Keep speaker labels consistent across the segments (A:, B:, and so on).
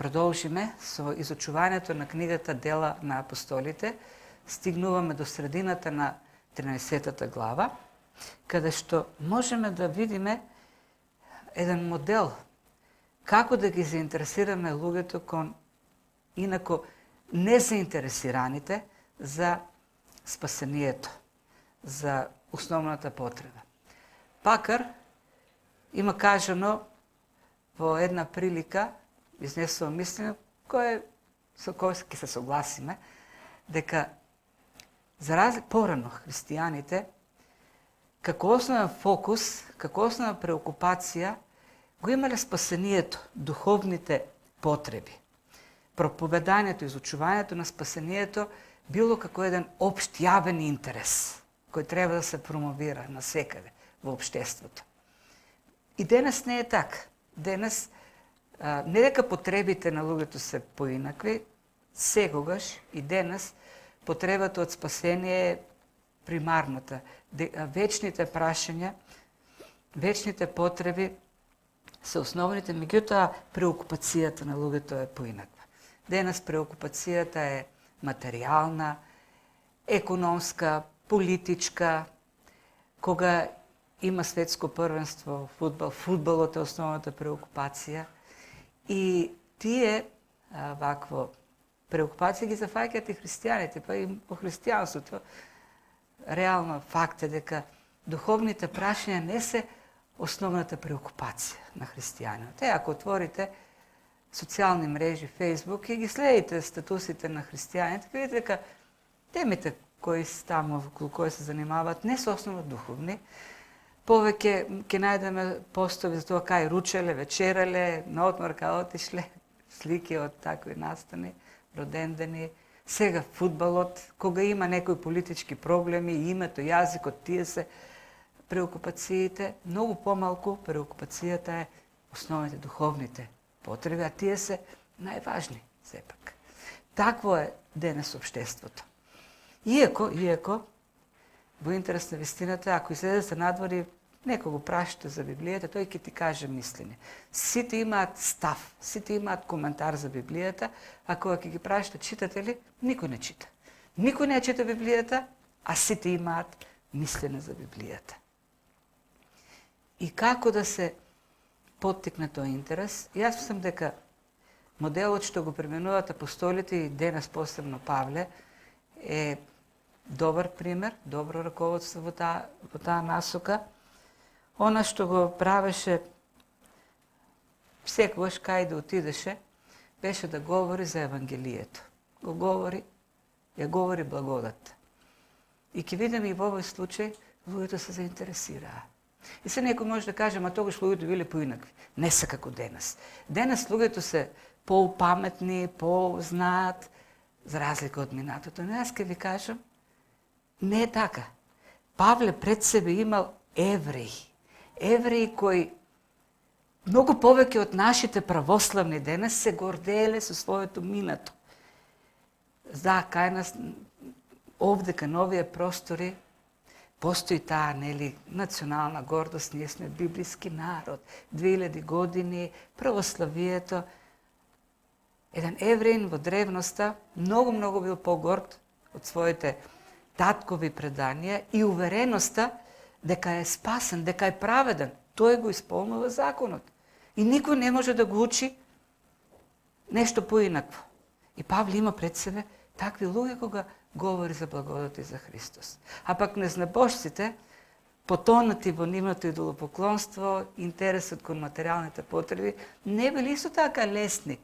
A: продолжиме со изучувањето на книгата Дела на апостолите. Стигнуваме до средината на 13-та глава, каде што можеме да видиме еден модел како да ги заинтересираме луѓето кон инако незаинтересираните за спасението, за основната потреба. Пакар има кажано во една прилика, изнесувам мислење, со кој ќе се согласиме, дека за разлика порано христијаните, како основен фокус, како основна преокупација, го имале спасението, духовните потреби. Проповедањето, изучувањето на спасението било како еден општ јавен интерес, кој треба да се промовира насекаде во општеството. И денес не е така. Денес не дека потребите на луѓето се поинакви, секогаш и денес потребата од спасение е примарната. Вечните прашања, вечните потреби се основните, меѓутоа преокупацијата на луѓето е поинаква. Денес преокупацијата е материјална, економска, политичка. Кога има светско првенство фудбал, фудбалот е основната преокупација. И тие вакво преокупација ги зафаќаат и христијаните, па и во христијанството. Реално факт е дека духовните прашања не се основната преокупација на христијаните. Ако отворите социјални мрежи, Фейсбук и ги следите статусите на христијаните, ќе видите дека темите кои се таму, околу кои се занимаваат, не се основно духовни. Повеќе ќе најдеме постови за тоа кај ручеле, вечереле, на одмор кај отишле, слики од такви настани, родендени. Сега фудбалот, кога има некои политички проблеми, името, јазикот, тие се преокупациите. Многу помалку преокупацијата е основните духовните потреби, а тие се најважни сепак. Такво е денес општеството. Иако, во интерес на вистината, ако излезете надвори, некој го прашате за Библијата, тој ќе ти каже мислење. Сите имаат став, сите имаат коментар за Библијата, а кога ќе ги прашате читате ли, никој не чита. Никој не чита Библијата, а сите имаат мислење за Библијата. И како да се поттикне тој интерес? Јас мислам дека моделот што го применуваат апостолите и денес посебно Павле е добар пример, добро раководство во таа насока. Она што го правеше секогаш кај да отидеше, беше да говори за Евангелието. Ја говори благодат. И ќе видиме и во овој случај, луѓето се заинтересираа. И се некој може да каже, ма тогаш луѓето биле поинакви. Не се како денес. Денес луѓето се поупаметни, познаат, за разлика од минатото. Но јас ќе ви кажам, не е така. Павле пред себе имал евреи. Евреи кои многу повеќе од нашите православни денес се горделе со своето минато. Да, кај нас, овде кај новија простори, постои таа, национална гордост, ние сме библиски народ, 2000 години, православието. Еден евреин во древноста многу бил погорд од своите таткови преданија и увереноста дека е спасен, дека е праведен. Тој го исполнува законот. И никој не може да го учи нешто поинакво. И Павле има пред себе такви луѓе кога говори за благодат и за Христос. А пак незнабожците, потонати во нивното идолопоклонство, интересот кон материјалните потреби, не били исто така лесни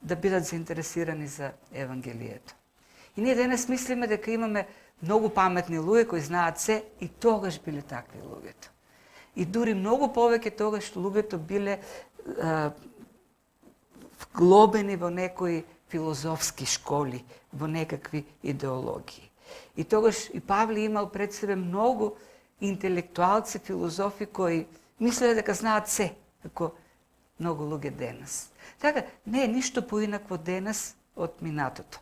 A: да бидат заинтересирани за Евангелието. И ние денес мислиме дека имаме многу паметни луѓе кои знаат се, и тогаш биле такви луѓето. И дури многу повеќе тогаш луѓето биле вглобени во некои филозофски школи, во некакви идеологии. И тогаш и Павле имал пред себе многу интелектуалци, филозофи кои мислеле дека знаат се, како многу луѓе денес. Така, не е ништо поинакво денес од минатото.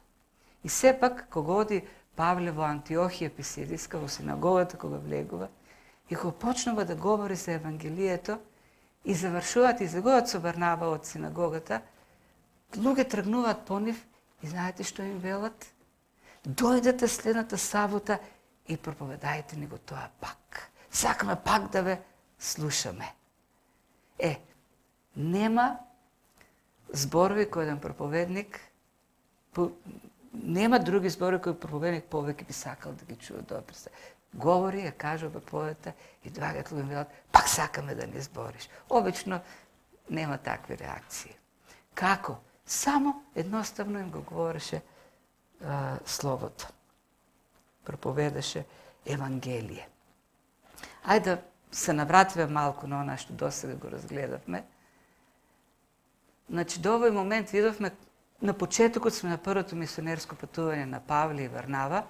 A: И сепак, кога оди Павле во Антиохија Писидиска, во синагогата кога влегува, и кога почнува да говори за Евангелието, и завршуваат излегуваат со Варнава од синагогата, луѓе тргнуваат по нив и знаете што им велат? Дојдете следната сабота и проповедајте ни го тоа пак. Сакаме пак да ве слушаме. Нема зборови кој еден проповедник, нема други зборови кој проповедник повеќе би сакал да ги чува добро. Говори, ја кажува проповедта и доаѓаат луѓе велат, пак сакаме да ни збориш. Обично нема такви реакции. Како? Само едноставно им го говореше Словото. Проповедаше Евангелие. Ајде да се навратиме малку на она што досега го разгледавме. Значи, до овој момент видовме, на почетокот сме на првото мисионерско патување на Павле и Варнава,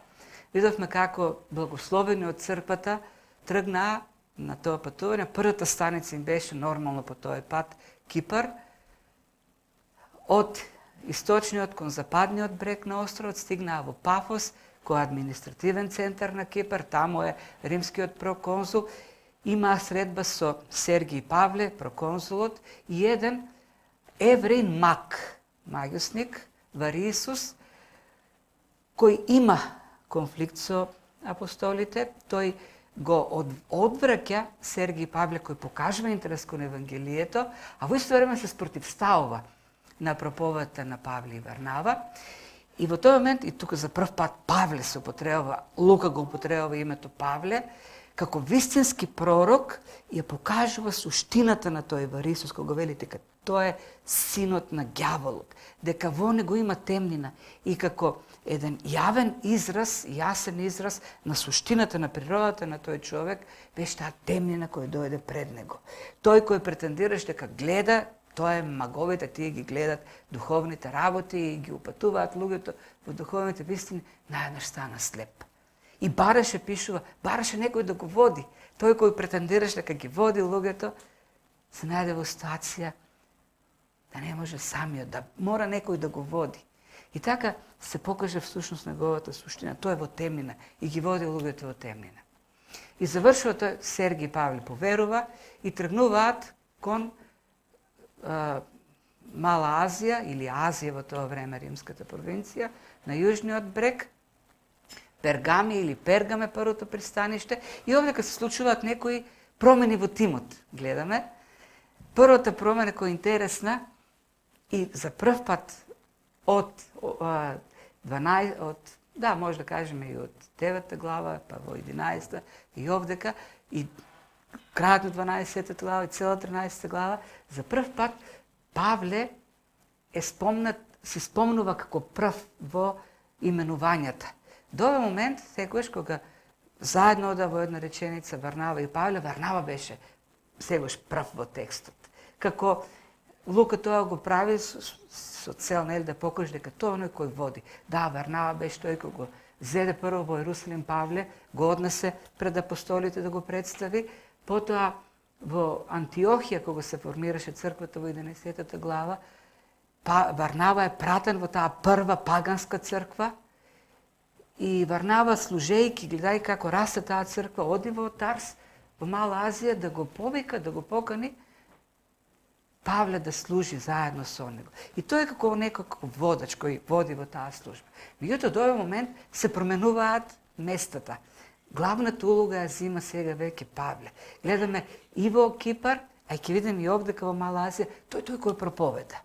A: видовме како благословени од црквата тргнаа на тоа патување. Првата станица им беше нормално по тој пат Кипар. Од источниот кон западниот брег на островот стигнаа во Пафос, кој е административен центар на Кипар, таму е римскиот проконзул. Имаа средба со Сергиј Павле, проконзулот, и еден евреин маг, магиосник, Варисус, кој има конфликт со апостолите. Тој го одвраќа Сергиј Павле, кој покажува интерес кон Евангелието, а во исто време се спротивставува на проповедта на Павле и Варнава. И во тој момент, и тука за прв пат Павле се употребува, Лука го употребува името Павле, како вистински пророк, ја покажува суштината на тој Варисус, кога вели дека тој е синот на ѓаволот, дека во него има темнина, и како еден јавен израз, јасен израз на суштината на природата на тој човек, беше таа темнина која дојде пред него. Тој кој претендираше дека гледа, тоа е маговите, тие ги гледат духовните работи и ги упатуваат луѓето во духовните вистини, наеднаш стана слеп. И бараше, пишува, бараше некој да го води. Тој кој претендираше дека ги води луѓето, се најде во ситуација да не може самиот, да мора некој да го води. И така се покаже всушност неговата суштина. Тој е во темнина и ги води луѓето во темнина. И завршува тој, Сергиј Павле поверува и тргнуваат кон Мала Азија, или Азија во тоа време, римската провинција, на јужниот брег, Пергами или Пергаме првото пристаниште, и овдека се случуваат некои промени во тимот. Гледаме. Првата промена која е интересна, и за прв пат од 12, да, може да кажеме и од 9 глава, па во 11 и овдека, и крајот на 12 глава и цела 13 глава, за прв пат Павле се спомнува како прв во именувањата. До овој момент, секогаш кога заедно ода во една реченица Варнава и Павле, Варнава беше секогаш прв во текстот. Како Лука тоа го прави со цел да покаже дека тоа оној кој води. Да, Варнава беше тој кој го зеде прво во Ерусалим Павле, го однесе пред апостолите да го представи, потоа во Антиохија, кога се формираше црквата во 11 глава, Варнава е пратен во таа прва паганска црква, и Варнава, служејки, гледај како расте таа црква, оди во Тарс, во Мала Азија, да го повика, да го покани Павле да служи заедно со него. И тој е како некој водач кој води во таа служба. Меѓутоа, до овој момент се променуваат местата. Главната улога ја зима сега веќе Павле. Гледаме и во Кипар, а ќе видиме и овдека во Мала Азија, тој кој проповеда.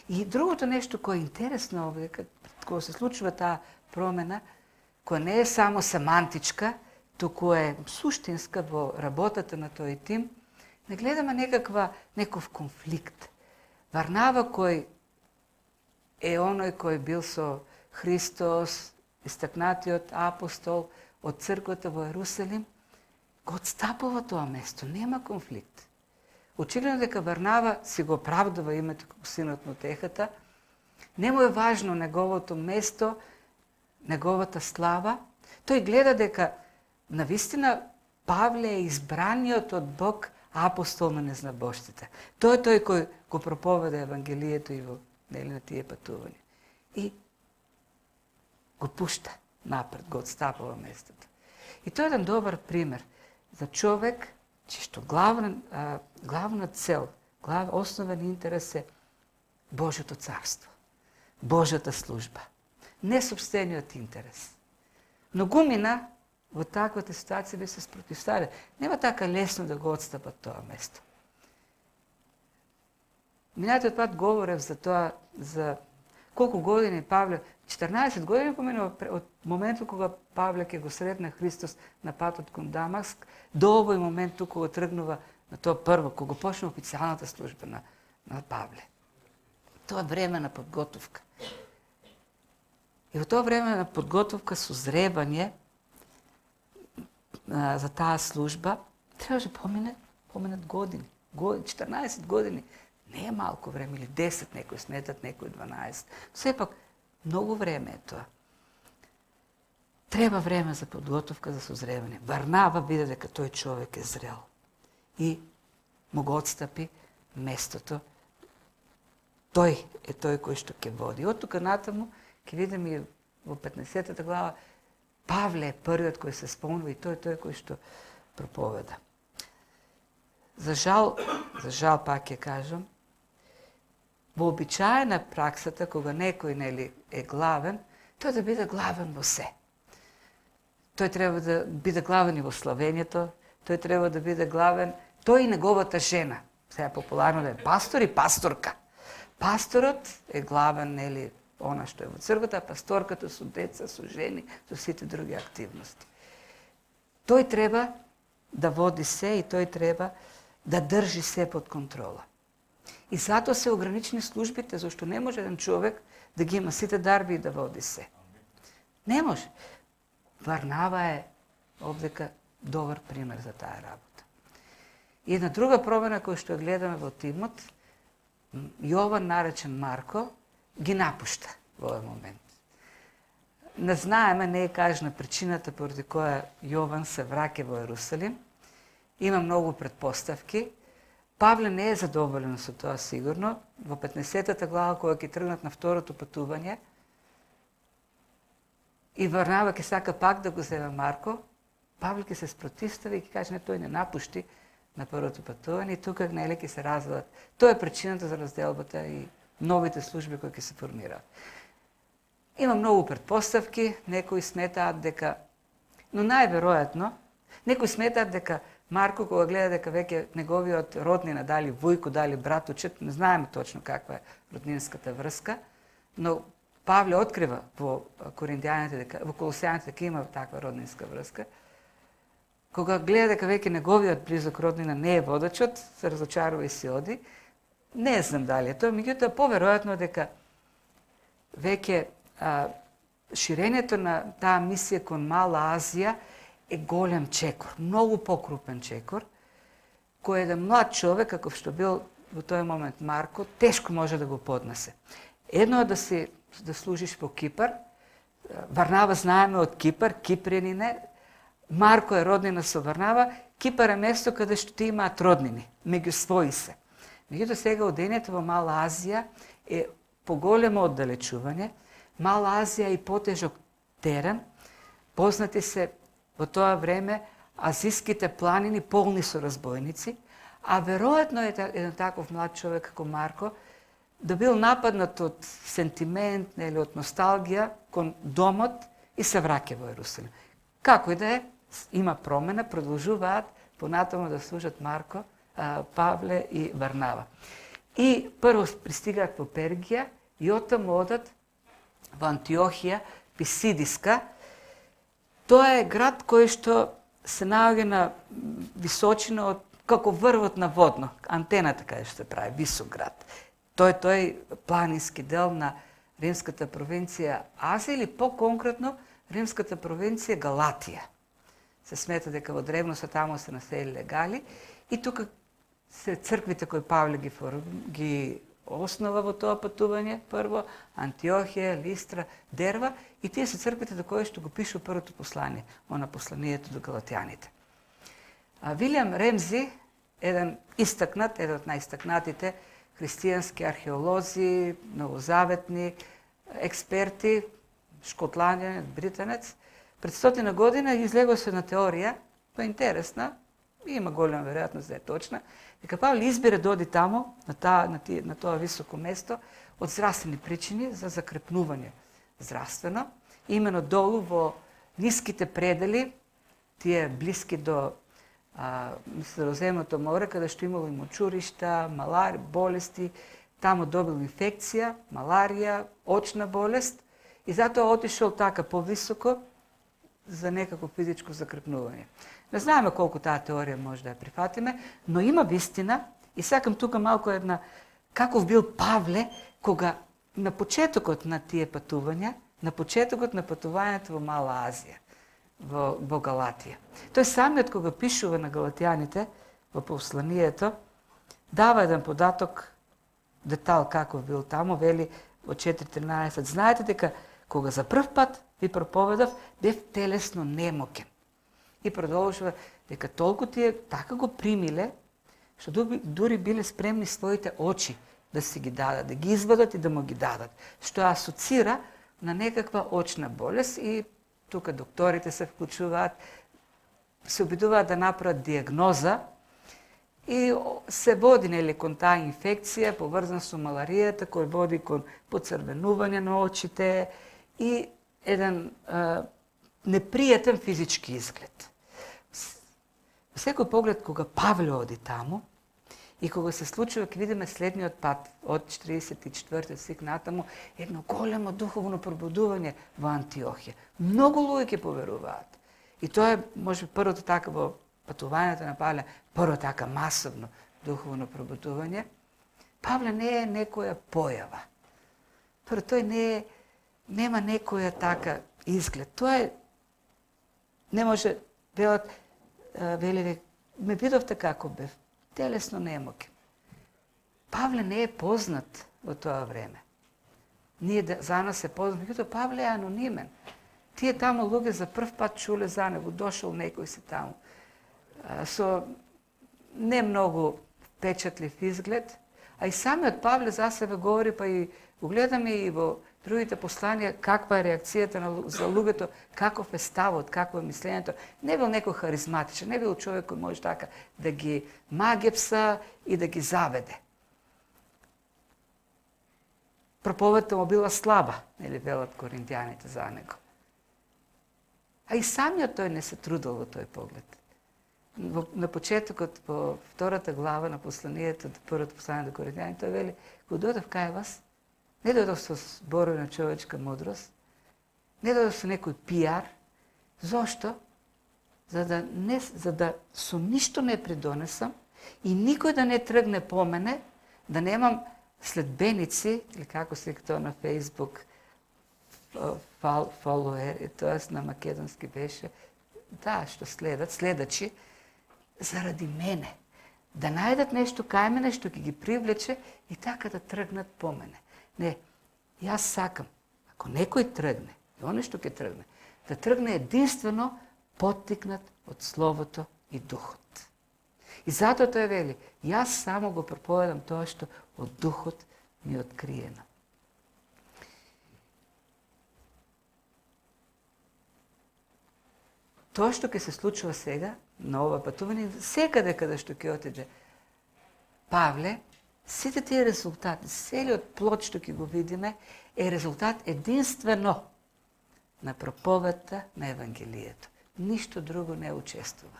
A: И другото нешто кое е интересно овдека, кога се случува таа промена, која не е само семантичка, туку е суштинска во работата на тој тим, не гледаме неков конфликт. Варнава кој е оној кој бил со Христос, истакнатиот апостол од црквата во Ерусалим, го отстапува тоа место, нема конфликт. Очигледно дека Варнава си го оправдува името како синот на утехата, не му е важно неговото место, неговата слава. Тој гледа дека навистина Павле е избраниот од Бог апостол на незнабожците. Тој е тој кој го проповеда Евангелието и во на тие патувања. И го пушта напред, го отстапува местото. И тоа е еден добар пример за човек, чишто главна цел, основен интерес е Божјото царство, Божјата служба, не собствениот интерес. Многумина во таквата ситуација би се спротивставиле. Нема така лесно да го отстапат тоа место. Минатиот пат говорев за тоа, за колку години Павле, 14 години поминува од моментот кога Павле ќе го сретне Христос на патот кон Дамаск, до овој момент туку кога тргнува на тоа прво, кога почна официјалната служба на Павле. Тоа време на подготовка. И во тоа време на подготовка, созревање за таа служба, требаше поминат години. 14 години. Не е малку време, или 10, некои сметат, некои 12. Сепак, многу време е тоа. Треба време за подготовка, за созревање. Варнава биде дека тој човек е зрел. И му го отстапи местото. Тој е тој кој што ќе води. Од тука натаму, ќе видиме и во 15-та глава, Павле е првиот кој се спомнува и тој кој што проповеда. За жал пак ќе кажам, вообичаена праксата кога некој нели е главен, тој да биде главен во се. Тој треба да биде главен и во славењето, тој треба да биде главен, тој и неговата жена. Сега популарно да е пастор и пасторка. Пасторот е главен, нели, она што е во црквата, а пасторката со деца, со жени, со сите други активности. Тој треба да води се и тој треба да држи се под контрола. И затоа се ограничени службите, зашто не може еден човек да ги има сите дарби и да води се. Не може. Варнава е овдека добар пример за таа работа. И една друга промена која што ја гледаме во Тимот, Јован, наречен Марко, ги напушта во овој момент. Не знаеме, не е кажна причината поради која Јован се враќа во Ерусалим. Има многу предпоставки. Павле не е задоволен со тоа сигурно. Во 15-та глава, кога ќе тргнат на второто патување, и Варнава ќе сака пак да го земе Марко, Павле ќе се спротивстави и ќе каже, не, тој не напушти на првото патување и тука нели ќе се развалат. Тоа е причината за разделбата и новите служби кои ќе се формираат. Има многу предпоставки, некои сметаат дека, но најверојатно, некои сметаат дека Марко, кога гледа дека веќе неговиот роднина, дали Вујко, дали братучет, не знаеме точно каква е роднинската врска, но Павле открива во Коринтијаните, во Колосјаните дека има таква роднинска врска. Кога гледа дека веќе неговиот близок роднина не е водачот, се разочарува и си оди. Не знам дали е тоа, меѓутоа поверојатно дека веќе ширењето на таа мисија кон Мала Азија е голем чекор, многу покрупен чекор, кој еден млад човек, каков што бил во тој момент Марко, тешко може да го поднесе. Едно е да служиш во Кипар. Варнава знаеме од Кипар, кипрянин е. Марко е роднина со Варнава. Кипар е место каде што ти имаат роднини, меѓу своји се. Меѓутоа сега одењето во Мала Азија е поголемо оддалечување. Мала Азија е и потежок терен. Познати се во тоа време азиските планини полни со разбойници, а веројатно е еден таков млад човек како Марко да бил нападнат од сентимент или од носталгија кон домот и се враќа во Ерусалим. Како и да е, има промена, продолжуваат понатаму да служат Марко, Павле и Варнава. И прво пристигаат во Пергија и оттаму одат во Антиохија, Писидиска. Тоа е град кој што се наоѓа на височина од како врвот на водно, антената каде што се прави, висок град. Тој е тој планински дел на римската провинција Азија или по-конкретно римската провинција Галатија. Се смета дека во древноста таму се населиле Гали и тука се црквите кои Павле ги основа во тоа патување, прво Антиохија, Листра, Дерва, и тие се црквите до кои што го пишу првото послание, она посланието до галатјаните. Вилијам Ремзи, еден од најистакнатите христијански археолози, новозаветни експерти, шкотландјанец, британец, пред 100 година излегол со една теорија, тоа е интересна, и има голема веројатност да е точна, дека Павле избере да оди тамо, на тоа високо место, од здравствени причини за закрепнување здравствено, именно долу во ниските предели, тие блиски до Средоземното море, каде што имало и мочуришта, болести, таму добил инфекција, маларија, очна болест и затоа отишол така повисоко за некако физичко закрепнување. Не знаеме колку таа теорија може да ја прифатиме, но има вистина и сакам тука малку една каков бил Павле кога на почетокот на тие патувања, на почетокот на патувањето во Мала Азија, во Галатија. Тој самиот кога пишува на галатијаните во посланието, дава еден податок, детал каков бил таму, вели во 4.13. Знаете дека кога за прв пат ви проповедав, бев телесно немокен. И продолжува дека толку тие така го примиле, што дури биле спремни своите очи да си ги дадат, да ги извадат и да му ги дадат, што асоцира на некаква очна болест и тука докторите се вклучуваат, се обидуваат да направат диагноза и се води кон таа инфекција поврзана со маларијата, кој води кон поцрвенување на очите и еден непријатен физички изглед. Секој поглед кога Павле оди таму и кога се случува, ќе видиме следниот пат од 44 стих натаму, едно големо духовно пробудување во Антиохија. Многу луѓе ќе поверуваат. И тоа е може првото така во патувањето на Павле, прво така масовно духовно пробудување. Павле не е некоја појава. Прво тој нема некоја така изглед. Тоа е не може вели ме видовте како бев, телесно немокен. Павле не е познат во тоа време. Ние за нас е познат, меѓутоа Павле е анонимен. Тие таму луѓе за прв пат чуле за него, дошол некој си таму. Со не многу впечатлив изглед, а и самиот Павле за себе говори, па и го гледаме и во другите посланија, каква е реакцијата за луѓето, каков е ставот, какво е мислењето. Не бил некој харизматичен, не бил човек кој може така да ги магепса и да ги заведе. Проповедта му била слаба, нели велат коринтијаните за него. А и самиот тој не се трудил во тој поглед. На почетокот, во втората глава на посланието, првото послание до коринтијаните, тој вели, кога дојдов кај вас, не дојдов со зборови на човечка мудрост, не дојдов со некој пиар. Зошто? За да со ништо не придонесам и никој да не тргне по мене, да немам следбеници, или како се тоа на Фейсбук, фолуер, тоа на македонски беше, да, што следачи, заради мене. Да најдат нешто кај мене, што ќе ги привлече и така да тргнат по мене. Не, јас сакам, ако некој тргне, и оно што ќе тргне, да тргне единствено поттикнат од Словото и Духот. И затоа тој вели, јас само го проповедам тоа што од Духот ми е откриено. Тоа што ќе се случува сега, на ова патување, секаде каде што ќе отиде Павле, сите тие резултати, целиот плод што ќе го видиме, е резултат единствено на проповедта на Евангелието. Ништо друго не учествува.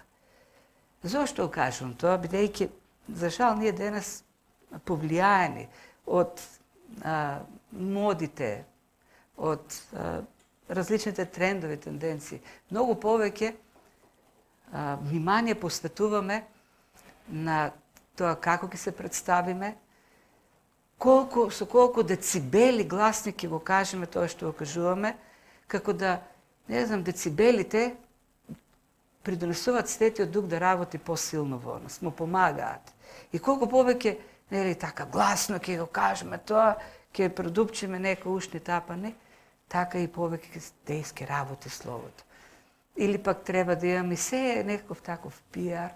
A: Зошто кажувам тоа? Бидејќи, за жал, ние денес повлијаени од модите, од различните трендови, тенденции. Многу повеќе внимание посветуваме на тоа како ќе се представиме, со колку децибели гласник ќе го кажеме тоа што го кажуваме, како да, не знам, децибелите придонесуваат Светиот Дух да работи посилно во нас, му помагаат. И колку повеќе, нели, така гласно ќе го кажеме тоа, ќе продупчиме некои ушни тапани, така и повеќе ќе работи Словото. Или пак треба да имаме се некаков таков пиар.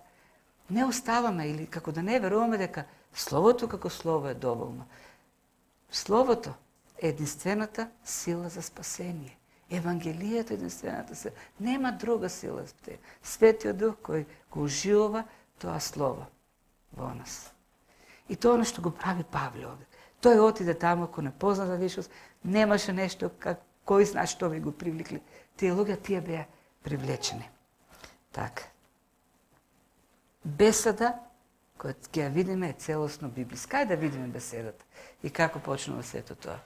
A: Не оставаме, или како да не веруваме дека Словото како Слово е доволно. Словото е единствената сила за спасение. Евангелието е единствената сила. Нема друга сила. Светиот Дух кој го оживува тоа Слово. во нас. И тоа оно што го прави Павле овде. Тој отиде таму, ако не позна за Исус, немаше нешто, кој знае што ви го привлекли. Тие луѓе, тие беа привлечени. Така. Беседа, која ќе ја видиме, е целосно библиска. Кај да видиме беседата и како почнува сето тоа.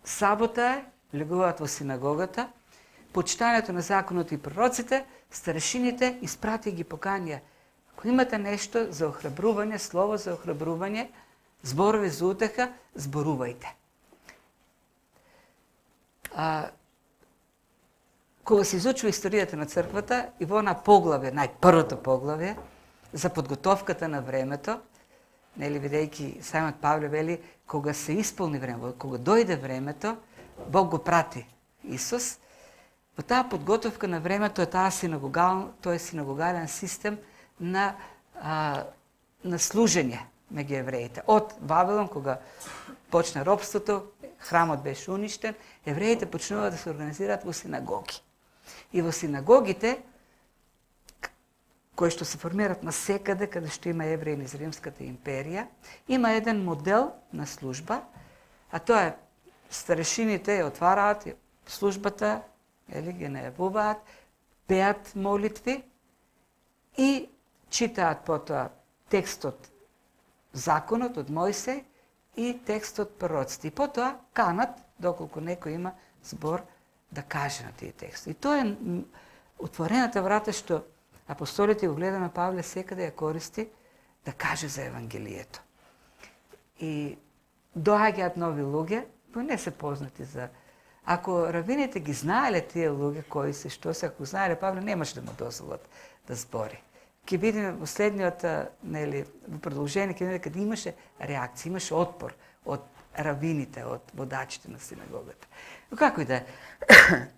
A: Сабота е, легуваат во синагогата, почитањето на законот и пророците, старешините испрати ги поканија. Ако имате нешто за охрабрување, слово за охрабрување, зборови за утеха, зборувајте. Кога се изучува историјата на црквата и во она поглавје, најпрвото поглавје, за подготовката на времето, нели, видејќи самиот Павле вели, кога се исполни време, кога дојде времето, Бог го прати Исус. Во таа подготовка на времето е тој синагогален систем на служење меѓу евреите. Од Вавилон, кога почна робството, храмот беше уништен, евреите почнуваат да се организираат во синагоги. И во синагогите, кои што се формираат насекаде, каде што има евреи низ Римската империја, има еден модел на служба, а тоа е старешините ја отвараат службата, ги најавуваат, пеат молитви и читаат потоа текстот законот од Мојсеј и текстот пророците. И потоа канат, доколку некој има збор да каже на тие текстови. И тоа е отворената врата што апостолите го гледа на Павле секаде ја користи да каже за Евангелието. И доаѓаат нови луѓе, кои не се познати за... Ако равините ги знаеле тие луѓе кои се, што се, ако знаеле Павле, немаше да му дозволат да збори. Ке видиме во следниот, нели, во продолжение, ке видиме каде имаше реакција, имаше отпор од равините, од водачите на синагогата. Но како и да е,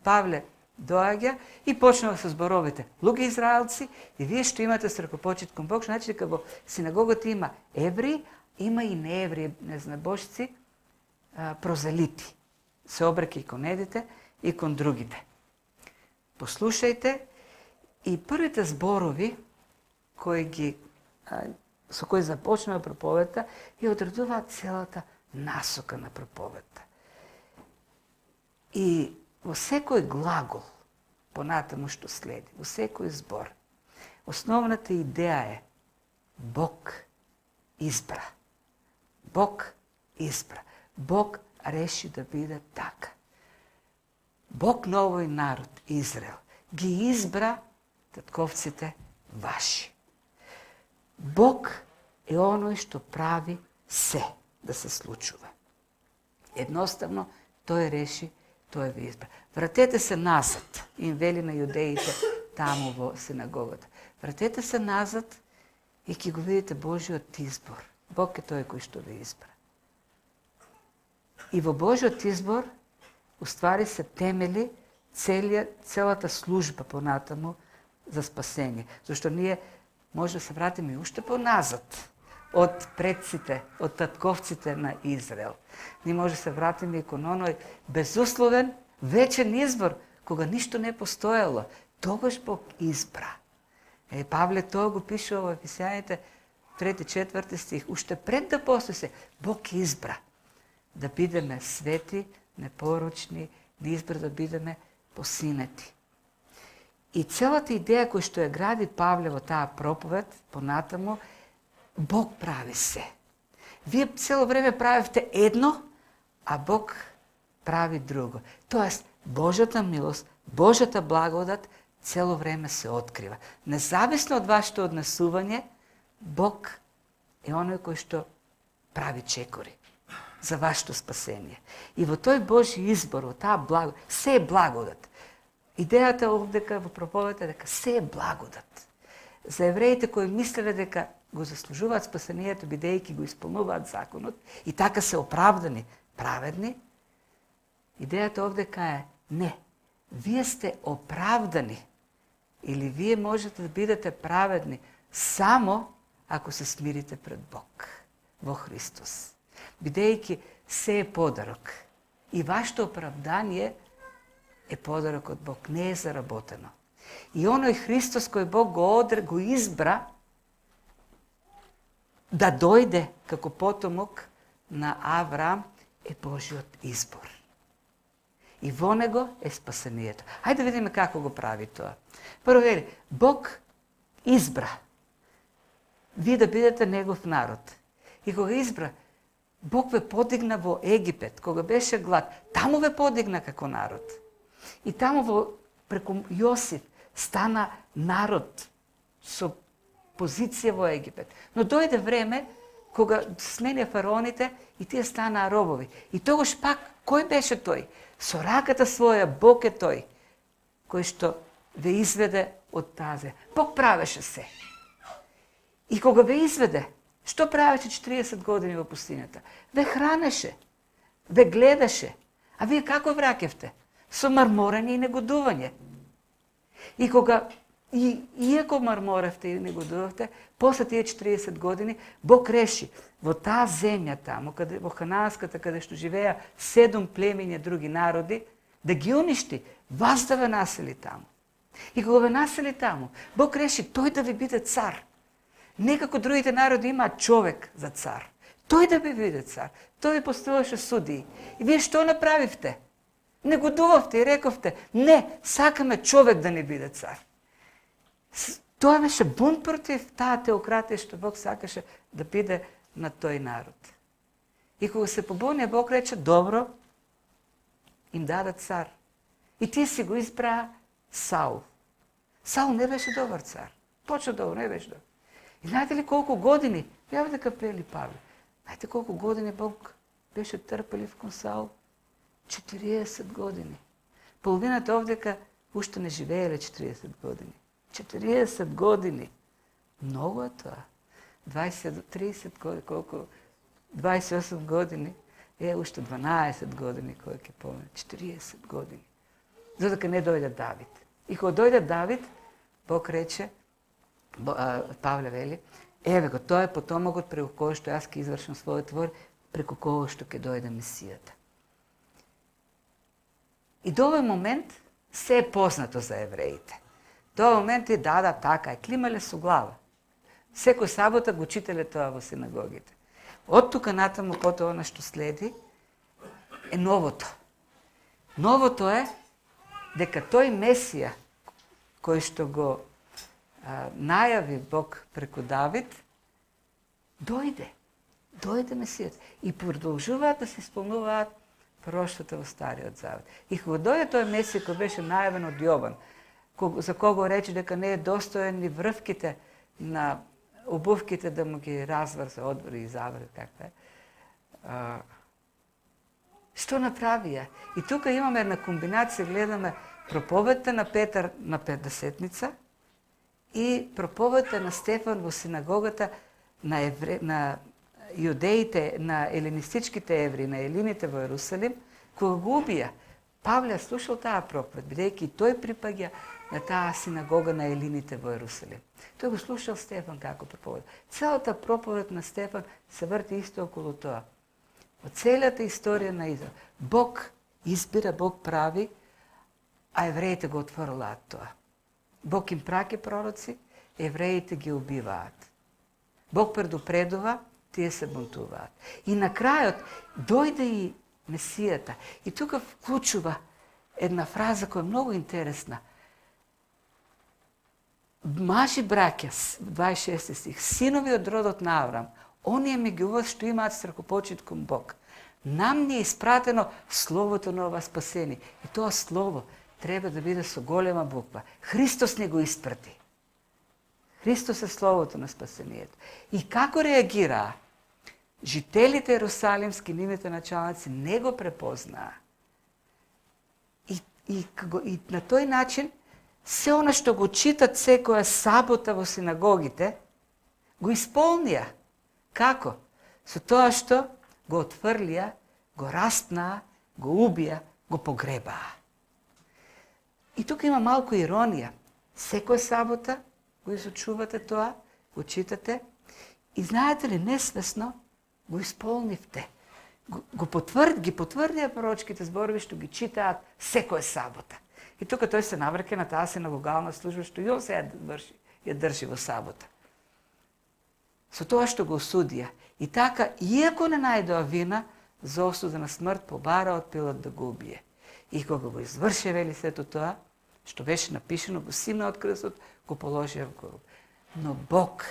A: Павле доаѓа и почнува со зборовите. Луѓе израелци, и вие што имате страхопочит кон Бог, значи дека во синагогата има евреи, има и неевреи, незнабожци, прозелити. Се обреки и кон едите и кон другите. Послушајте, и првите зборови со кои започнува проповедта и одредуваат целата насока на проповедта. И во секој глагол, понатаму што следи, во секој збор, основната идеја е Бог избра. Бог избра. Бог реши да биде така. Бог на овој народ, Израел, ги избра татковците ваши. Бог е оној што прави се да се случува. Едноставно, тој реши, тој ви избра. Вратете се назад, им вели на јудеите таму во синагогата. Вратете се назад и ќе го видите Божиот избор. Бог е тој кој што ви избра. И во Божиот избор, уствари се темели целата служба понатаму за спасение. Зашто ние може да се вратиме и уште поназад од предците, од татковците на Израел. Ние може да се вратиме и кон оној безусловен, вечен избор, кога ништо не постоело. Тогаш Бог избра. Павле тоа го пишува во Ефесијаните 3-4 стих. Уште пред да постои се, Бог избра да бидеме свети, непорочни, да избра да бидеме посинети. И целата идеја која што ја гради Павле во таа проповед, понатаму, Бог прави се. Вие цело време правевте едно, а Бог прави друго. Тоест, Божјата милост, Божјата благодат цело време се открива. Независно од вашето однесување, Бог е оној кој што прави чекори за вашето спасение. И во тој Божји избор, во таа благодат, се е благодат. Идејата овдека во проповедта е дека се е благодат. За евреите кои мислеле дека го заслужуваат спасението, бидејќи го исполнуваат законот и така се оправдани, праведни, идејата овдека е не. Вие сте оправдани или вие можете да бидете праведни само ако се смирите пред Бог во Христос. Бидејќи се е подарок и вашето оправдание е подарок од Бог, не е заработено. И оној Христос кој Бог го избра, да дојде како потомок на Авраам е Божиот избор. И во него е спасението. Хајде да видиме како го прави тоа. Прво вели, Бог избра вие да бидете негов народ. И кога избра, Бог ве подигна во Египет, кога беше глад, таму ве подигна како народ. И таму преку Јосиф стана народ со позиција во Египет. Но дојде време кога сменија фараоните и тие станаа робови. И тогаш пак, кој беше тој? Со раката своја Бог е тој кој што ве изведе од тази. Бог правеше се. И кога ве изведе, што правеше 40 години во пустината? Ве хранеше, ве гледаше. А вие како враќавте? Со марморење и негодување. И кога иако марморевте и негодувавте, после тие 40 години Бог реши во таа земја таму, во Ханаанската, каде што живеа 7 племиња други народи, да ги уништи, вас да ве насели таму. И кога ве насели таму, Бог реши тој да ви биде цар. Не како другите народи имаат човек за цар. Тој да ви биде цар. Тој ви поставуваше судии. И вие што направивте? Негодувавте и рековте, не, сакаме човек да ни биде цар. Тоа беше бунт против таа теократија што Бог сакаше да биде на тој народ. И кога се побунија, Бог рече, добро, им даде цар. И тие си го избраа Саул. Саул не беше добар цар. Точно добро, не беше добар. И знаете ли колку години, јаве дека пели Павле, знаете колку години Бог беше трпелив кон Саул? 40 години. Половината овдека уште не живееле 40 години. 40 години. Многу е тоа. 20 до 30 години, колку 28 години, уште 12 години кој ќе помне. 40 години. Додека не дојде Давид. И кога дојде Давид, Бог рече, Павле вели, еве го, тоа е потомокот преку кој што јас ќе извршам својот твор, преку кој што ќе дојде Месијата. И до овој момент се е познато за евреите. До овој момент е така, е климале со глава. Секој сабота го читале тоа во синагогите. Од тука натаму потоа она што следи е новото. Новото е дека тој Месија кој што го најави Бог преку Давид, дојде Месијата. И продолжуваат да се исполнуваат пророштвата во Стариот Завет. И кога дојде тој Месија кој беше најавен од Јован, за кого рече дека не е достоен ни врвките на обувките да му ги разврзе, одвори и завре, каква е. Што направија? И тука имаме една комбинација, гледаме проповедта на Петар на Петдесетница и проповедта на Стефан во синагогата на јудеите, на елинистичките евреи, на елините во Ерусалим, кога го убија. Павле слушал таа проповед, бидејќи тој припаѓа на таа синагога на елините во Ерусалим. Тој го слушал Стефан како проповед. Целата проповед на Стефан се врти исто околу тоа. Од целата историја на Израел. Бог избира, Бог прави, а евреите го отворилаат тоа. Бог им праќа пророци, евреите ги убиваат. Бог предупредува, тие се бунтуваат. И на крајот дојде и Месијата. И тука вклучува една фраза која е многу интересна. Мажи браќа, 26 стих, синови од родот на Аврам, оние меѓу вас што имаат страхопочит кон Бог. Нам ни е испратено словото на ова спасение. И тоа слово треба да биде со голема буква. Христос не го испрати. Христос е словото на спасението. И како реагираа? Жителите Ерусалимски, нивните началници не го препознаа. И на тој начин се она што го читат секоја сабота во синагогите, го исполнија. Како? Со тоа што го отфрлија, го распнаа, го убија, го погребаа. И тука има малку иронија. Секоја сабота го изучувате тоа, го читате и знаете ли, несвесно го исполнивте. Ги потврдија пророчките зборови што ги читаат секоја сабота. И тука тој се наврке на таа синагогална служба што и он се ја држи во сабота. со тоа што го осудија. И така, иако не најдоа вина, за осуда на смрт побара од Пилат да го убие. И кога го изврше, вели сето тоа, што беше напишено, го симна од крстот, го положија в гроб. Но Бог,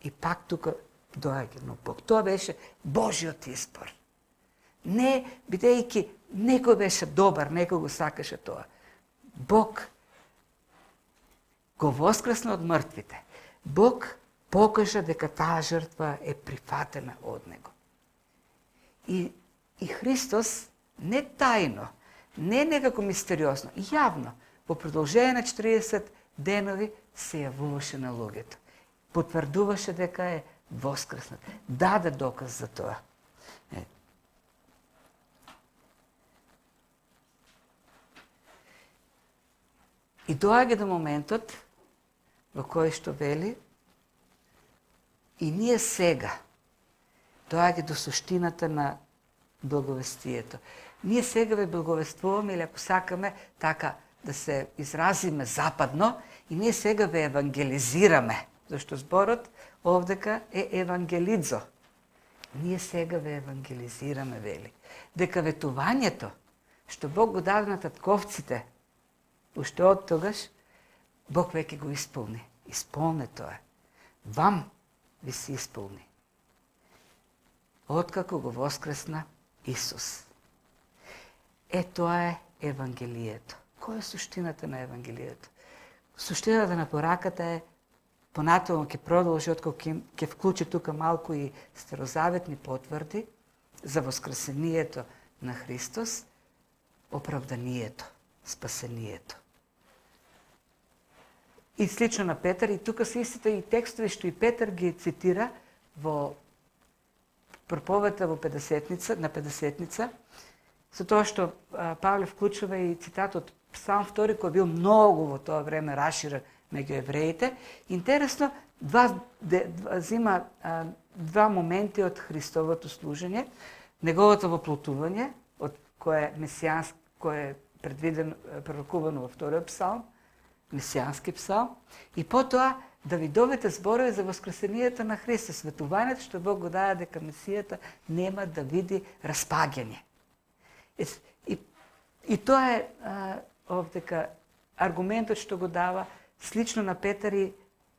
A: и пак тука доаѓа, но Бог, тоа беше Божиот избор. Не, бидејќи некој беше добар, некој го сакаше тоа. Бог го воскресна од мртвите. Бог покажа дека таа жртва е прифатена од него. И Христос не тајно, не некако мистериозно, јавно, по продолжение на 40 денови се јавуваше на луѓето. Потврдуваше дека е воскреснат. Даде доказ за тоа. И доаѓа до моментот во кој што вели и ние сега доаѓа до суштината на благовестието. Ние сега ве благовествуваме, или ако сакаме така да се изразиме западно, и ние сега ве евангелизираме, зашто зборот овдека е евангелидзо. Ние сега ве евангелизираме, вели. Дека ветувањето што Бог го даде на татковците, уште од тогаш, Бог веќе го исполни. Исполне тоа. Вам ви се исполни. Откако го воскресна Исус. Тоа е Евангелието. Која е суштината на Евангелието? Суштината на пораката е, понатаму ќе продолжи, откако ќе вклучи тука малку и старозаветни потврди за воскресението на Христос, оправданието, спасението. И слично на Петар, и тука се истите и текстови што и Петар ги цитира во проповета во на Педесетница, со тоа што Павле вклучува и цитат од Псалм 2, кој бил многу во тоа време раширен меѓу евреите. Интересно, зима два моменти од Христовото служење, неговото воплотување, од кое е предвидено, пророкувано во вториот псалм, месијански псалм, и потоа Давидовите зборови за воскресението на Христос, светувањето што Бог го даде дека Месијата нема да види распаѓање. И тоа е овдека аргументот што го дава слично на Петар и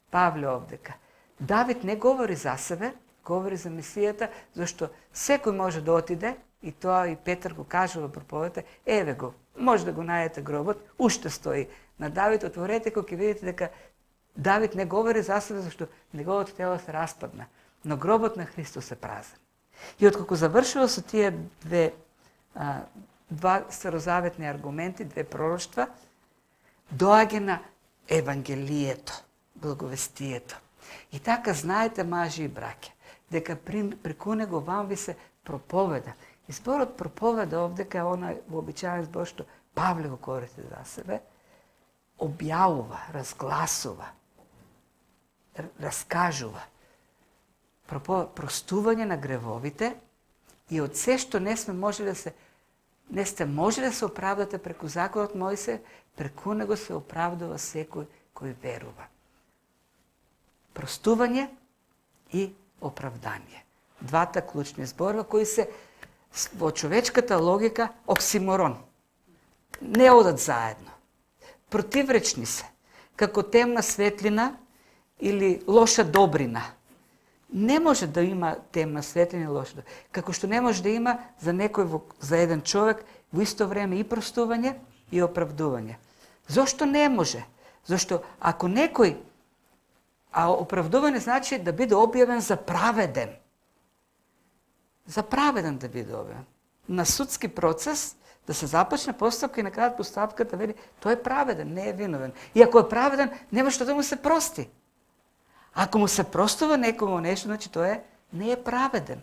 A: Павле овдека. Давид не говори за себе, говори за Месијата, зашто секој може да отиде, и тоа и Петар го кажа во проповедта, еве го, може да го најдете гробот, уште стои на Давид, отворете го, ќе видите дека Давид не говори за себе, зашто неговото тело се распадна, но гробот на Христос е празен. И откако завршува со тие два старозаветни аргументи, две пророштва, доаѓа на Евангелието, благовестието. И така знаете, мажи и браќа, дека преку него вам ви се проповеда. И зборот проповеда овдека е онај вообичаен збор што Павле го користи за себе, објавува, разгласува, раскажува. Простување на гревовите и од се што не сте можеле да се оправдате преку законот Мојсе, преку него се оправдува секој кој верува. Простување и оправдание. Двата клучни зборва кои се во човечката логика оксиморон. Не одат заедно. Противречни се, како темна светлина или лоша добрина. Не може да има темна светлина и лоша добрина. Како што не може да има за еден човек во исто време и простување и оправдување. Зошто не може? Зошто ако некој, а оправдување значи да биде објавен за праведен. За праведен да биде објавен. На судски процес да се започне постапка и на крајот постапката вели тој е праведен, не е виновен. И ако е праведен, нема што да му се прости. Ако му се простува некому нешто, значи тој не е праведен.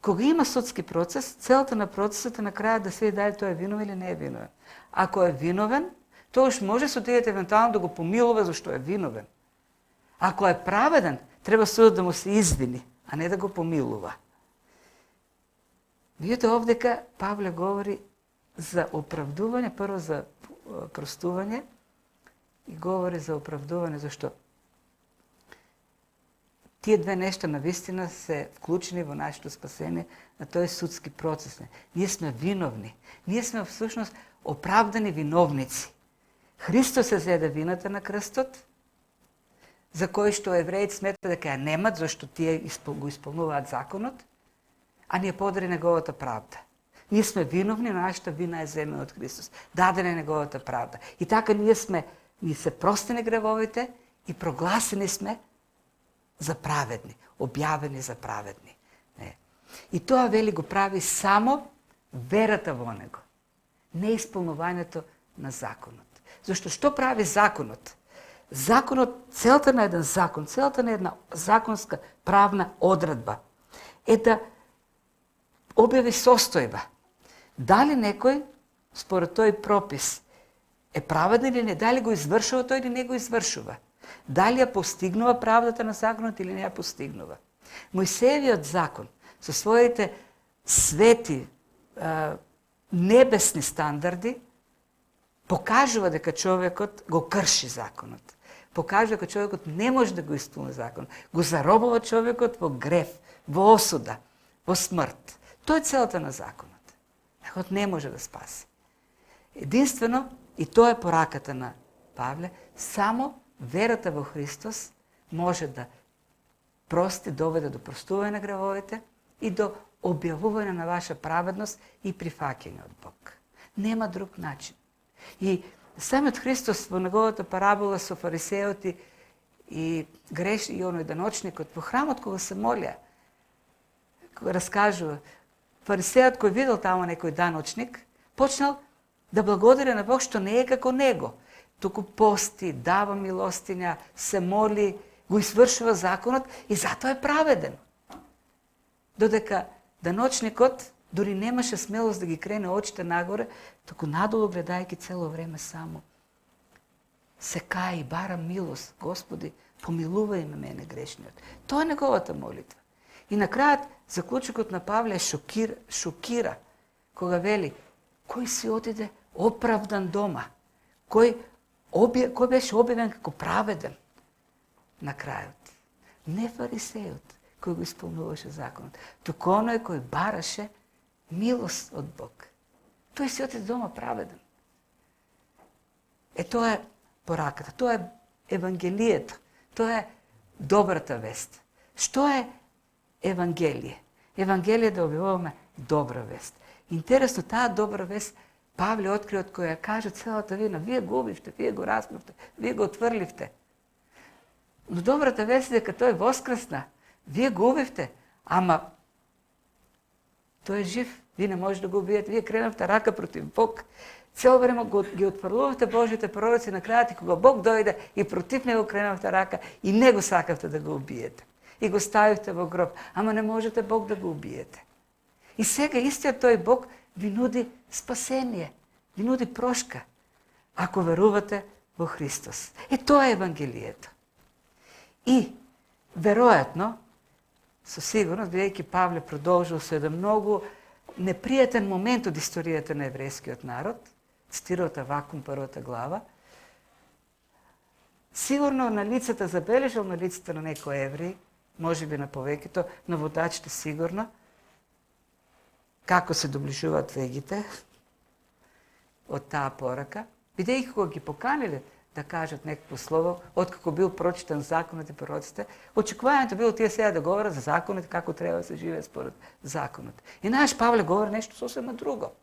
A: Кога има судски процес, целта на процесот е на крајот да се види дали тој е виновен или не е виновен. Ако е виновен, тогаш може судијата евентуално да го помилува зашто е виновен. Ако е праведен, треба судот да му се извини, а не да го помилува. Видите овдека Павле говори за оправдување, прво за крстување и говори за оправдување, зашто Тие две нешта навистина се вклучени во нашето спасение на тој судски процес. Ние сме виновни. Ние сме всушност оправдани виновници. Христос е зеде вината на крстот, за кој што евреите смета дека ја немат, зашто тие го исполнуваат законот, а ни е подари неговата правда. Ние сме виновни, но нашата вина е земена од Христос. Дадена е неговата правда. И така ни се простени гревовите и прогласени сме за праведни, објавени за праведни. Не. И тоа, вели, го прави само верата во него, не исполнувањето на законот. Зашто што прави законот? Законот, целта на еден закон, целта на една законска правна одредба е да објави состојба. Дали некој, според тој пропис, е праведен или не, дали го извршува тој или не го извршува. Дали ја постигнува правдата на законот или не ја постигнува. Мојсеевиот закон, со своите свети, небесни стандарди, покажува дека човекот го крши законот. Покажува дека човекот не може да го исполни законот. Го заробува човекот во грев, во осуда, во смрт. Тоа е целта на законот. Законот не може да спаси. Единствено, и тоа е пораката на Павле, само верата во Христос може да прости, доведе до простување на гревовите и до објавување на ваша праведност и прифаќање од Бог. Нема друг начин. И самиот Христос во неговата парабола со фарисеот и оној даночникот во храмот кога се молеа, кога раскажува, фарисеот кој видел таму некој даночник, почнал да благодари на Бог што не е како него. Туку пости, дава милостиња, се моли, го извршува законот и затоа е праведен. Додека даночникот дури немаше смелост да ги крене очите нагоре, туку надолу гледајќи цело време само. Се каи, бара милост. Господи, помилувај ме мене грешниот. Тоа е неговата молитва. И на крајот, заклучокот на Павле шокира, кога вели, кој си отиде оправдан дома, кој беше објавен како праведен на крајот. Не фарисеот кој го исполнуваше законот, туку оној кој бараше милост од Бог. Тој си отиде дома праведен. Тоа е пораката, тоа е евангелието, тоа е добрата вест. Што е евангелие? Евангелие е да објавуваме добра вест. Интересно, таа добра вест Павле откри од која каже целата вина, вие го убивте, вие го распнавте, вие го отврливте. Но добрата вест е дека тој воскресна, вие го убивте, ама тој е жив, вие не може да го убиете, вие кренавте рака против Бог. Цело време ги отфрлувавте Божите пророци на крајот и кога Бог дојде и против него кренавте рака и не го сакавте да го убиете. И го ставивте во гроб, ама не можете Бог да го убиете. И сега истиот тој Бог ви нуди спасение, ви нуди прошка, ако верувате во Христос. Тоа е евангелието. И, веројатно, со сигурност, бидејќи Павле продолжил со еден многу непријатен момент од историјата на еврејскиот народ, цитирал Авакум првата глава, сигурно на лицата, забележал на лицата на некои евреи, може би на повеќето, на водачите сигурно, како се доближуваат вегите од таа порака, бидејќи кога ги поканиле да кажат некакво слово, откако бил прочитан законот и пророците, очекувањето било тие сега да говорат за законот, како треба да се живее според законот. И наш Павле говори нешто сосема друго,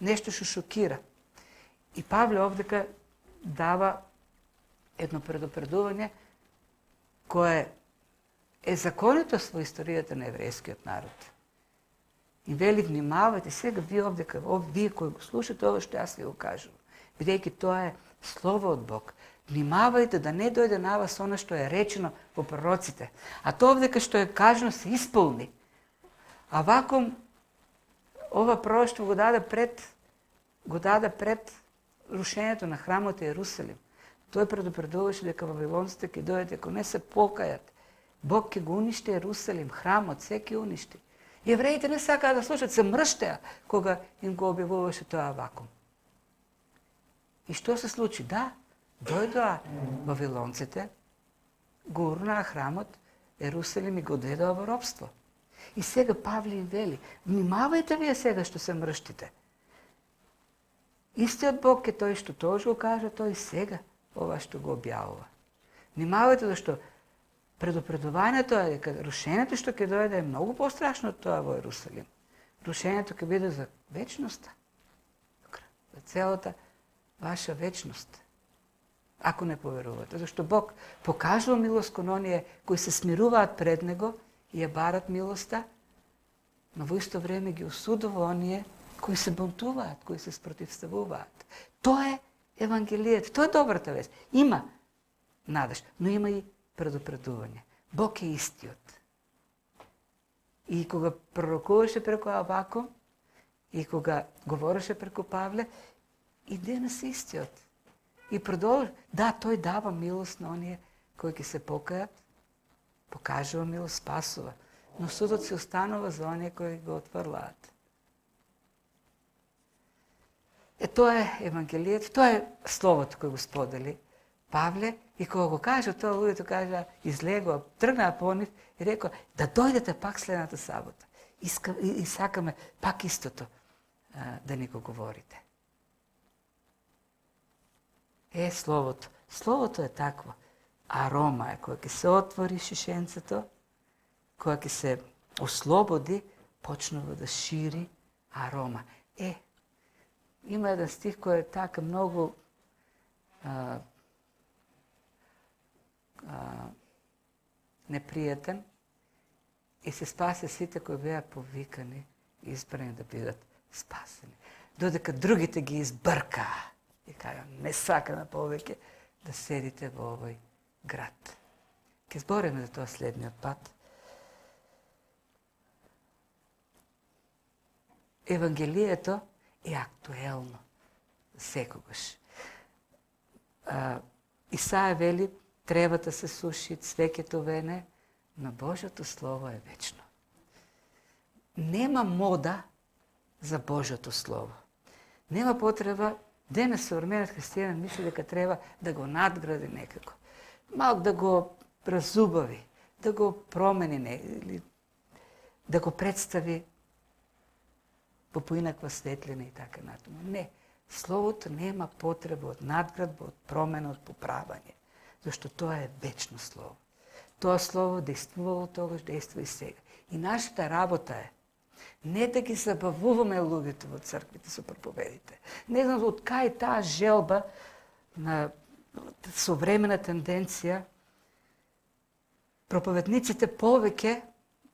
A: нешто што шокира. И Павле овдека дава едно предупредување кое е законито во историјата на еврејскиот народ. И вели, внимавајте, сега вие кои го слушате ова што јас ви го кажувам, бидејќи тоа е слово од Бог. Внимавајте да не дојде на вас она што е речено во пророците. А тоа овдека што е кажано се исполни. А ваком ова пророштво го даде пред рушењето на храмот Јерусалим. Тој предупредуваше дека вавилонците ќе дојдат ако не се покајат. Бог ќе го уништи Јерусалим, храмот, се ќе уништи. Евреите не сакаа да слушат, се мрштеа кога им го објавуваше тоа Авакум. И што се случи? Да, дојдоа вавилонците, го урнаа храмот, Ерусалим и го доедува во робство. И сега Павле им вели, внимавајте вие сега што се мрштите. Истиот Бог е тој што тоа го кажа, тој сега ова што го објавува. Внимавајте зашто предупредувањето е дека рушењето што ќе дојде е многу пострашно од тоа во Ерусалим. Рушењето ќе биде за вечноста. За целата ваша вечност. Ако не поверувате. Зашто Бог покажува милост кон оние кои се смируваат пред Него и ја барат милоста, но во исто време ги осудува оние кои се бунтуваат, кои се спротивставуваат. Тоа е Евангелието, тоа е добрата вест. Има надеж, но има и предупредување. Бог е истиот. И кога пророкуваше преку Авакум, и кога говореше преку Павле, и денес е истиот. И продолжи. Да, тој дава милост на оние кои ќе се покајат, покажува милост, спасува. Но судот се останува за оние кои го отврлаат. Тоа е Евангелието, тоа е Словото кој го сподели Павле, и кога го кажа, тоа луѓето кажа, излегува, тргнаа по нив и рекоа, да дојдете пак следната сабота. И сакаме пак истото да ни го говорите. Словото. Словото е такво. Арома е, која ќе се отвори шишенцето, која ќе се ослободи, почнува да шири арома. Има еден стих кој е така многу непријатен и се спасе сите кои беа повикани и избрани да бидат спасени. Додека другите ги избркаа и кажа, не сакаме повеќе да седите во овој град. Ке збориме за тоа следниот пат. Евангелието е актуелно секогаш. Исаја вели, тревата се суши, цвеќето вене, но Божјото Слово е вечно. Нема мода за Божјото Слово. Нема потреба, денес современот христијанин мисли дека треба да го надгради некако. Малку да го разубави, да го промени или да го представи по поинаква светлина и така натаму. Не, Словото нема потреба од надградба, од промена, од поправање, зашто тоа е вечно Слово. Тоа Слово действувало тогаш, действува и сега. И нашата работа е не да ги забавуваме луѓето во црквите со проповедите. Не знам од кај таа желба на современа тенденција проповедниците повеќе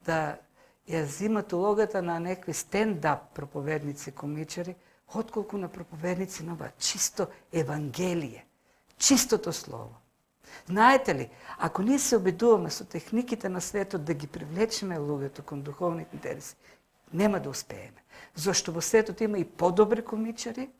A: да ја зимат улогата на некои стендап проповедници, комичари, отколку на проповедници на ова чисто Евангелие, чистото Слово. Знаете ли, ако ние се обидуваме со техниките на светот да ги привлечеме луѓето кон духовни интереси, нема да успееме. Зашто во светот има и подобри комичари,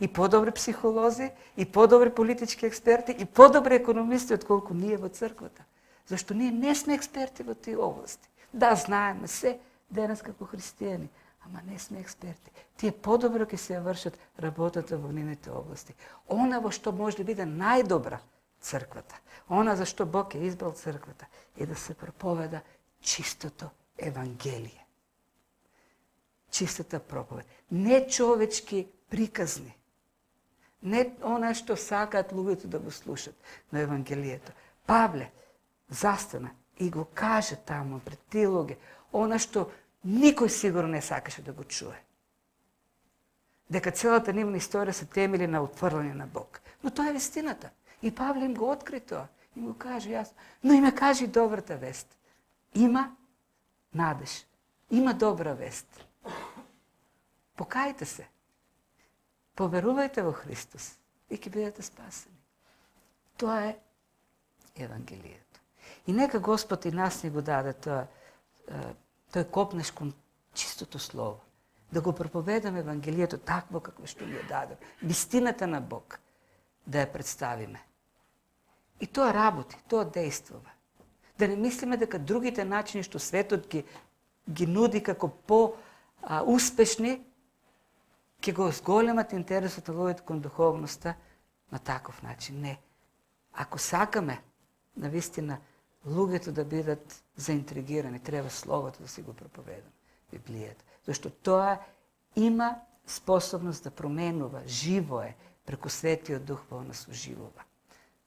A: и подобри психолози, и подобри политички експерти, и подобри економисти, отколку ние во црквата. Зашто ние не сме експерти во тие области. Да, знаеме се денес како христијани, ама не сме експерти. Тие подобро ќе се вршат работата во нивните области. Она во што може да биде најдобра црквата, она за што Бог е избрал црквата, е да се проповеда чистото Евангелие. Чистата проповед. Не човечки приказни. Не она што сакаат луѓето да го слушат, но Евангелието. Павле застана и го каже таму пред тие луѓе, она што никој сигурно не сакаше да го чуе. Дека целата нивна историја се темели на отврлање на Бог. Но тоа е вистината. И Павле им го откри тоа. И го каже јасно. Но им каже и добрата вест. Има надеж. Има добра вест. Покајте се. Поверувајте во Христос и ќе бидете спасени. Тоа е Евангелието. И нека Господ и нас ни го даде тоа, тој копнеш кон чистото Слово. Да го проповедаме Евангелието такво какво што ни ја даде. Вистината на Бог да ја представиме. И тоа работи, тоа действува. Да не мислиме дека другите начини што светот ги нуди како по-успешни, ќе го зголемат интересот на луѓето кон духовноста на таков начин. Не. Ако сакаме навистина луѓето да бидат заинтригирани, треба Словото да си го проповедам, Библијата. Зашто тоа има способност да променува, живо е, преку Светиот Дух во нас оживува.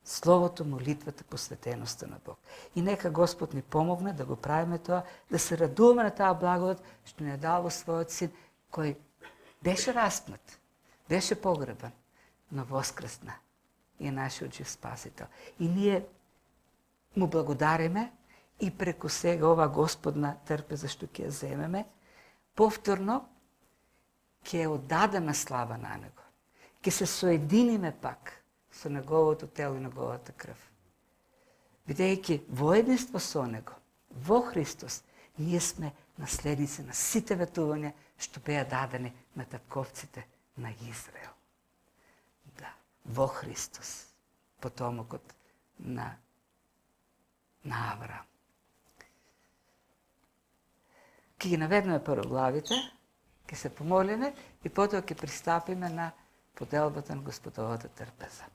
A: Словото, молитвата, посветеноста на Бог. И нека Господ ни помогне да го правиме тоа, да се радуваме на таа благодат што ни е дал во својот Син, кој беше распнат, беше погребан, но воскресна и е нашиот жив Спасител. И ние му благодариме и преку сега ова Господна трпеза што ќе ја земеме, повторно ќе оддадеме слава на Него. Ќе се соединиме пак со Неговото тело и Неговата крв. Бидејќи во единство со Него, во Христос, ние сме наследници на сите ветувања што беа дадени на татковците на Израел. Да, во Христос, потомокот на Авраам. Ќе ги наведеме прво главите, ќе се помолиме и потоа ќе пристапиме на поделбата на Господовата трпеза.